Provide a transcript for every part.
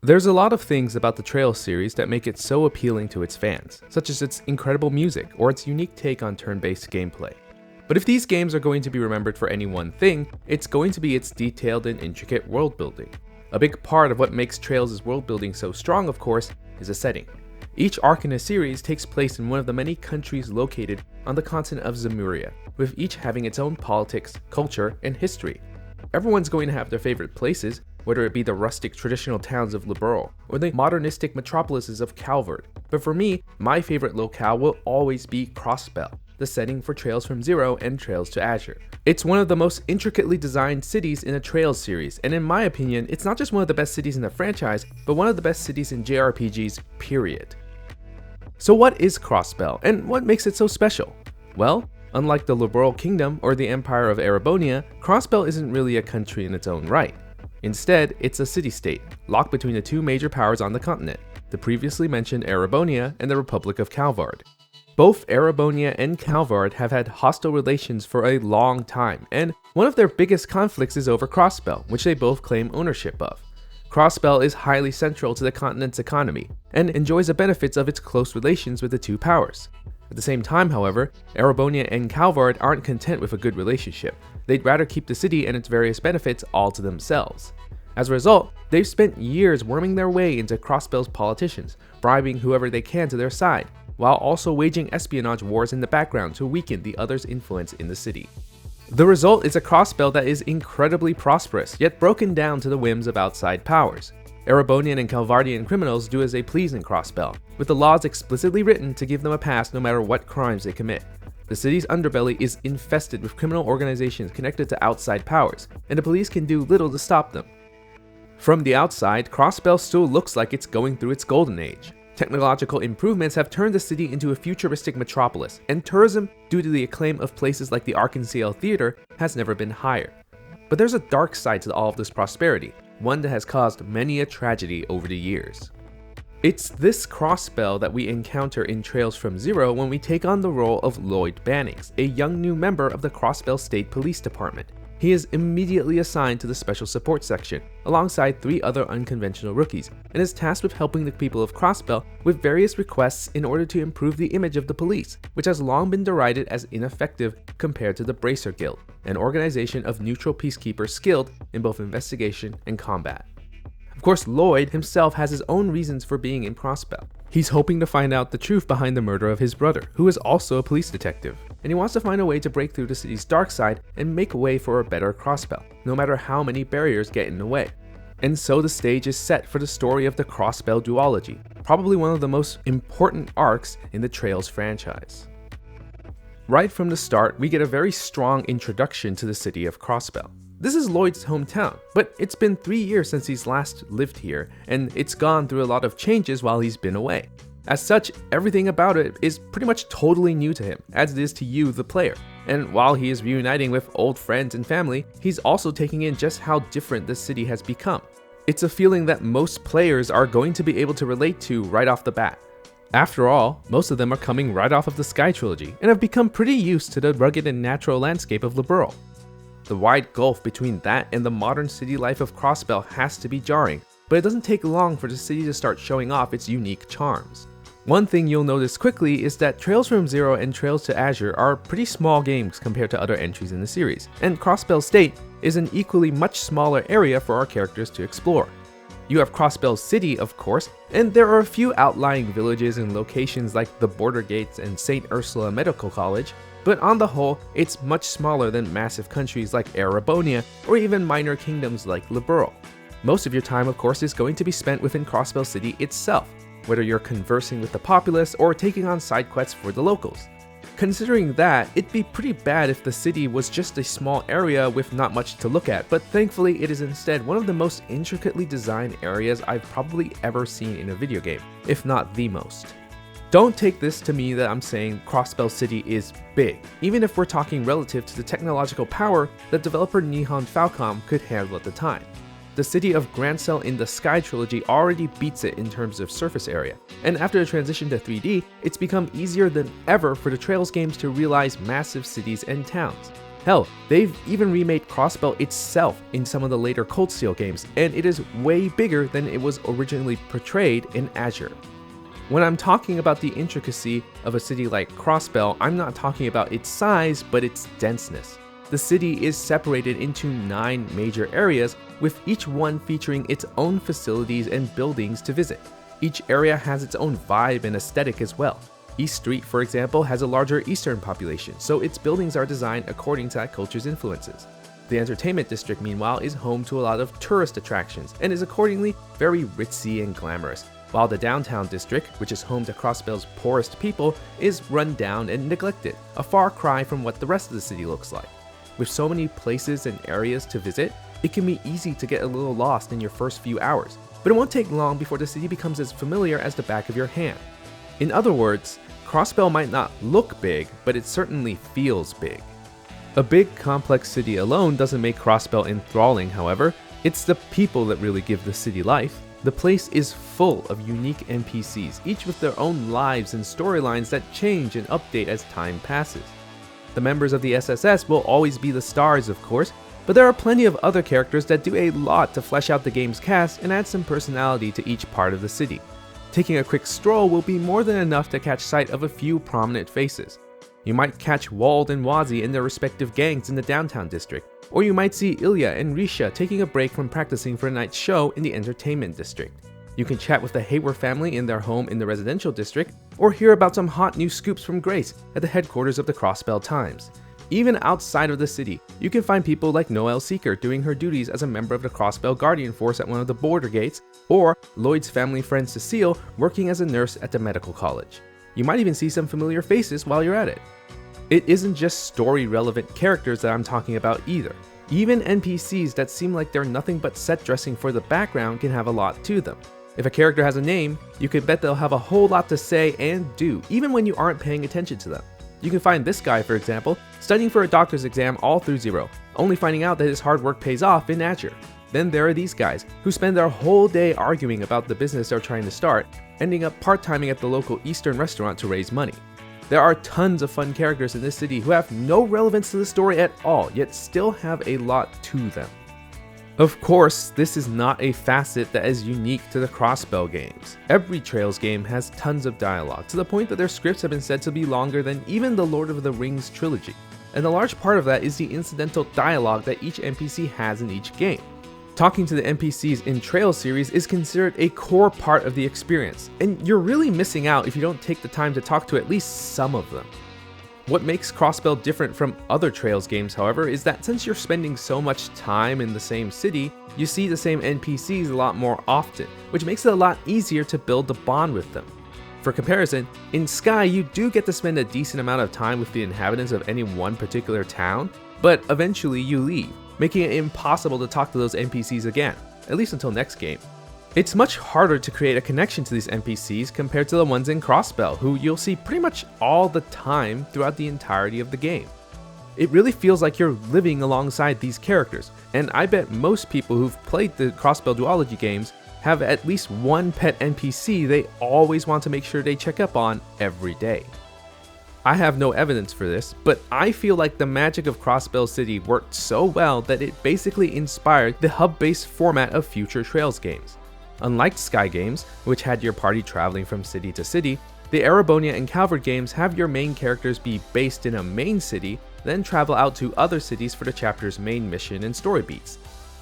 There's a lot of things about the Trails series that make it so appealing to its fans, such as its incredible music or its unique take on turn-based gameplay. But if these games are going to be remembered for any one thing, it's going to be its detailed and intricate world building. A big part of what makes Trails' world building so strong, of course, is a setting. Each arc in a series takes place in one of the many countries located on the continent of Zemuria, with each having its own politics, culture, and history. Everyone's going to have their favorite places, whether it be the rustic traditional towns of Liberl or the modernistic metropolises of Calvard. But for me, my favorite locale will always be Crossbell, the setting for Trails from Zero and Trails to Azure. It's one of the most intricately designed cities in a Trails series, and in my opinion, it's not just one of the best cities in the franchise, but one of the best cities in JRPGs, period. So what is Crossbell, and what makes it so special? Well, unlike the Liberl Kingdom or the Empire of Erebonia, Crossbell isn't really a country in its own right. Instead, it's a city-state, locked between the two major powers on the continent, the previously mentioned Erebonia and the Republic of Calvard. Both Erebonia and Calvard have had hostile relations for a long time, and one of their biggest conflicts is over Crossbell, which they both claim ownership of. Crossbell is highly central to the continent's economy, and enjoys the benefits of its close relations with the two powers. At the same time, however, Erebonia and Calvard aren't content with a good relationship. They'd rather keep the city and its various benefits all to themselves. As a result, they've spent years worming their way into Crossbell's politicians, bribing whoever they can to their side, while also waging espionage wars in the background to weaken the other's influence in the city. The result is a Crossbell that is incredibly prosperous, yet broken down to the whims of outside powers. Erebonian and Calvardian criminals do as they please in Crossbell, with the laws explicitly written to give them a pass no matter what crimes they commit. The city's underbelly is infested with criminal organizations connected to outside powers, and the police can do little to stop them. From the outside, Crossbell still looks like it's going through its golden age. Technological improvements have turned the city into a futuristic metropolis, and tourism, due to the acclaim of places like the Arkansas Theater, has never been higher. But there's a dark side to all of this prosperity, one that has caused many a tragedy over the years. It's this Crossbell that we encounter in Trails from Zero when we take on the role of Lloyd Bannings, a young new member of the Crossbell State Police Department. He is immediately assigned to the Special Support Section, alongside 3 other unconventional rookies, and is tasked with helping the people of Crossbell with various requests in order to improve the image of the police, which has long been derided as ineffective compared to the Bracer Guild, an organization of neutral peacekeepers skilled in both investigation and combat. Of course, Lloyd himself has his own reasons for being in Crossbell. He's hoping to find out the truth behind the murder of his brother, who is also a police detective, and he wants to find a way to break through the city's dark side and make way for a better Crossbell, no matter how many barriers get in the way. And so the stage is set for the story of the Crossbell duology, probably one of the most important arcs in the Trails franchise. Right from the start, we get a very strong introduction to the city of Crossbell. This is Lloyd's hometown, but it's been 3 years since he's last lived here, and it's gone through a lot of changes while he's been away. As such, everything about it is pretty much totally new to him, as it is to you, the player. And while he is reuniting with old friends and family, he's also taking in just how different the city has become. It's a feeling that most players are going to be able to relate to right off the bat. After all, most of them are coming right off of the Sky Trilogy, and have become pretty used to the rugged and natural landscape of Liberl. The wide gulf between that and the modern city life of Crossbell has to be jarring, but it doesn't take long for the city to start showing off its unique charms. One thing you'll notice quickly is that Trails from Zero and Trails to Azure are pretty small games compared to other entries in the series, and Crossbell State is an equally much smaller area for our characters to explore. You have Crossbell City, of course, and there are a few outlying villages and locations like the Border Gates and St. Ursula Medical College, but on the whole, it's much smaller than massive countries like Erebonia or even minor kingdoms like Liberl. Most of your time, of course, is going to be spent within Crossbell City itself, whether you're conversing with the populace or taking on side quests for the locals. Considering that, it'd be pretty bad if the city was just a small area with not much to look at, but thankfully it is instead one of the most intricately designed areas I've probably ever seen in a video game, if not the most. Don't take this to mean that I'm saying Crossbell City is big, even if we're talking relative to the technological power that developer Nihon Falcom could handle at the time. The city of Grancel in the Sky Trilogy already beats it in terms of surface area, and after the transition to 3D, it's become easier than ever for the Trails games to realize massive cities and towns. Hell, they've even remade Crossbell itself in some of the later Cold Steel games, and it is way bigger than it was originally portrayed in Azure. When I'm talking about the intricacy of a city like Crossbell, I'm not talking about its size, but its denseness. The city is separated into 9 major areas, with each one featuring its own facilities and buildings to visit. Each area has its own vibe and aesthetic as well. East Street, for example, has a larger Eastern population, so its buildings are designed according to that culture's influences. The entertainment district, meanwhile, is home to a lot of tourist attractions and is accordingly very ritzy and glamorous, while the downtown district, which is home to Crossbell's poorest people, is run down and neglected, a far cry from what the rest of the city looks like. With so many places and areas to visit, it can be easy to get a little lost in your first few hours, but it won't take long before the city becomes as familiar as the back of your hand. In other words, Crossbell might not look big, but it certainly feels big. A big, complex city alone doesn't make Crossbell enthralling, however. It's the people that really give the city life. The place is full of unique NPCs, each with their own lives and storylines that change and update as time passes. The members of the SSS will always be the stars, of course, but there are plenty of other characters that do a lot to flesh out the game's cast and add some personality to each part of the city. Taking a quick stroll will be more than enough to catch sight of a few prominent faces. You might catch Wald and Wazi in their respective gangs in the downtown district, or you might see Ilya and Risha taking a break from practicing for a night's show in the entertainment district. You can chat with the Hayward family in their home in the residential district, or hear about some hot new scoops from Grace at the headquarters of the Crossbell Times. Even outside of the city, you can find people like Noelle Seeker doing her duties as a member of the Crossbell Guardian Force at one of the border gates, or Lloyd's family friend Cecile working as a nurse at the medical college. You might even see some familiar faces while you're at it. It isn't just story-relevant characters that I'm talking about either. Even NPCs that seem like they're nothing but set dressing for the background can have a lot to them. If a character has a name, you can bet they'll have a whole lot to say and do, even when you aren't paying attention to them. You can find this guy, for example, studying for a doctor's exam all through Zero, only finding out that his hard work pays off in Azure. Then there are these guys, who spend their whole day arguing about the business they're trying to start, ending up part-timing at the local Eastern restaurant to raise money. There are tons of fun characters in this city who have no relevance to the story at all, yet still have a lot to them. Of course, this is not a facet that is unique to the Crossbell games. Every Trails game has tons of dialogue, to the point that their scripts have been said to be longer than even the Lord of the Rings trilogy. And a large part of that is the incidental dialogue that each NPC has in each game. Talking to the NPCs in Trails series is considered a core part of the experience, and you're really missing out if you don't take the time to talk to at least some of them. What makes Crossbell different from other Trails games, however, is that since you're spending so much time in the same city, you see the same NPCs a lot more often, which makes it a lot easier to build a bond with them. For comparison, in Sky you do get to spend a decent amount of time with the inhabitants of any one particular town, but eventually you leave, making it impossible to talk to those NPCs again, at least until next game. It's much harder to create a connection to these NPCs compared to the ones in Crossbell, who you'll see pretty much all the time throughout the entirety of the game. It really feels like you're living alongside these characters, and I bet most people who've played the Crossbell duology games have at least one pet NPC they always want to make sure they check up on every day. I have no evidence for this, but I feel like the magic of Crosbell City worked so well that it basically inspired the hub-based format of future Trails games. Unlike Sky games, which had your party traveling from city to city, the Erebonia and Calvert games have your main characters be based in a main city, then travel out to other cities for the chapter's main mission and story beats.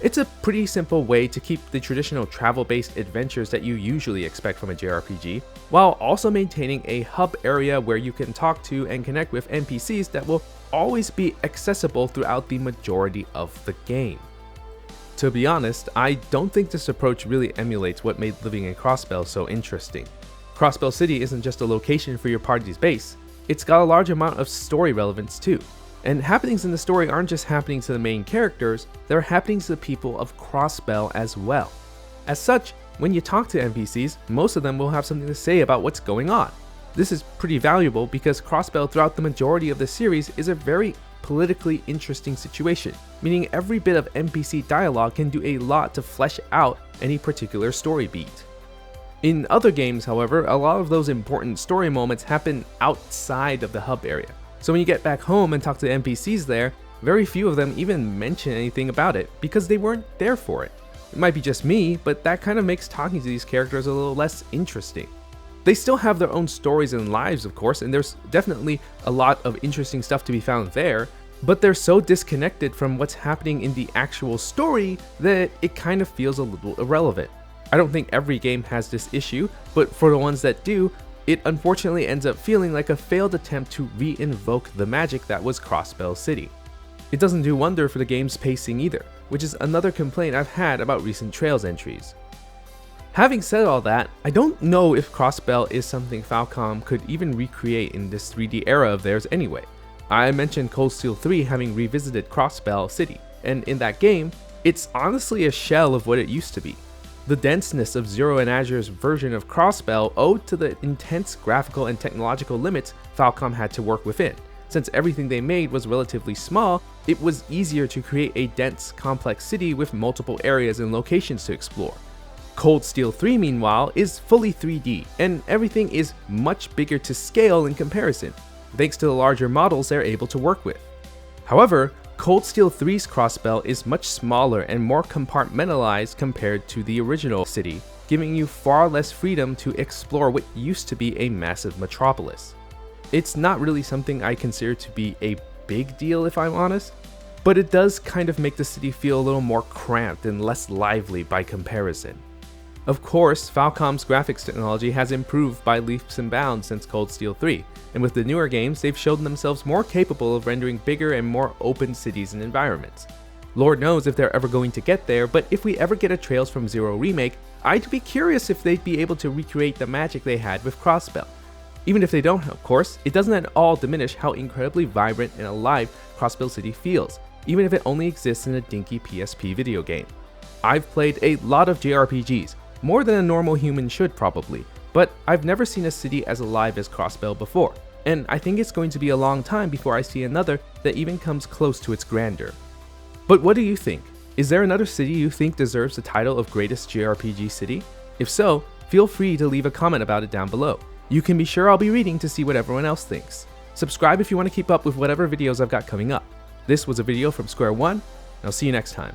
It's a pretty simple way to keep the traditional travel-based adventures that you usually expect from a JRPG, while also maintaining a hub area where you can talk to and connect with NPCs that will always be accessible throughout the majority of the game. To be honest, I don't think this approach really emulates what made living in Crossbell so interesting. Crosbell City isn't just a location for your party's base, it's got a large amount of story relevance too. And happenings in the story aren't just happening to the main characters, they're happening to the people of Crossbell as well. As such, when you talk to NPCs, most of them will have something to say about what's going on. This is pretty valuable because Crossbell throughout the majority of the series is a very politically interesting situation, meaning every bit of NPC dialogue can do a lot to flesh out any particular story beat. In other games, however, a lot of those important story moments happen outside of the hub area. So when you get back home and talk to the NPCs there, Very few of them even mention anything about it because they weren't there for it. It might be just me, but that kind of makes talking to these characters a little less interesting. They still have their own stories and lives, of course, and there's definitely a lot of interesting stuff to be found there, but they're so disconnected from what's happening in the actual story that it kind of feels a little irrelevant. I don't think every game has this issue, but for the ones that do, it unfortunately ends up feeling like a failed attempt to re-invoke the magic that was Crosbell City. It doesn't do wonder for the game's pacing either, which is another complaint I've had about recent Trails entries. Having said all that, I don't know if Crossbell is something Falcom could even recreate in this 3D era of theirs anyway. I mentioned Cold Steel 3 having revisited Crosbell City, and in that game, it's honestly a shell of what it used to be. The denseness of Zero and Azure's version of Crossbell owed to the intense graphical and technological limits Falcom had to work within. Since everything they made was relatively small, it was easier to create a dense, complex city with multiple areas and locations to explore. Cold Steel 3, meanwhile, is fully 3D, and everything is much bigger to scale in comparison, thanks to the larger models they're able to work with. However, Cold Steel 3's Crossbell is much smaller and more compartmentalized compared to the original city, giving you far less freedom to explore what used to be a massive metropolis. It's not really something I consider to be a big deal if I'm honest, but it does kind of make the city feel a little more cramped and less lively by comparison. Of course, Falcom's graphics technology has improved by leaps and bounds since Cold Steel 3, and with the newer games, they've shown themselves more capable of rendering bigger and more open cities and environments. Lord knows if they're ever going to get there, but if we ever get a Trails from Zero remake, I'd be curious if they'd be able to recreate the magic they had with Crossbell. Even if they don't, of course, it doesn't at all diminish how incredibly vibrant and alive Crosbell City feels, even if it only exists in a dinky PSP video game. I've played a lot of JRPGs, more than a normal human should probably, but I've never seen a city as alive as Crossbell before, and I think it's going to be a long time before I see another that even comes close to its grandeur. But what do you think? Is there another city you think deserves the title of greatest JRPG city? If so, feel free to leave a comment about it down below. You can be sure I'll be reading to see what everyone else thinks. Subscribe if you want to keep up with whatever videos I've got coming up. This was a video from Square One, and I'll see you next time.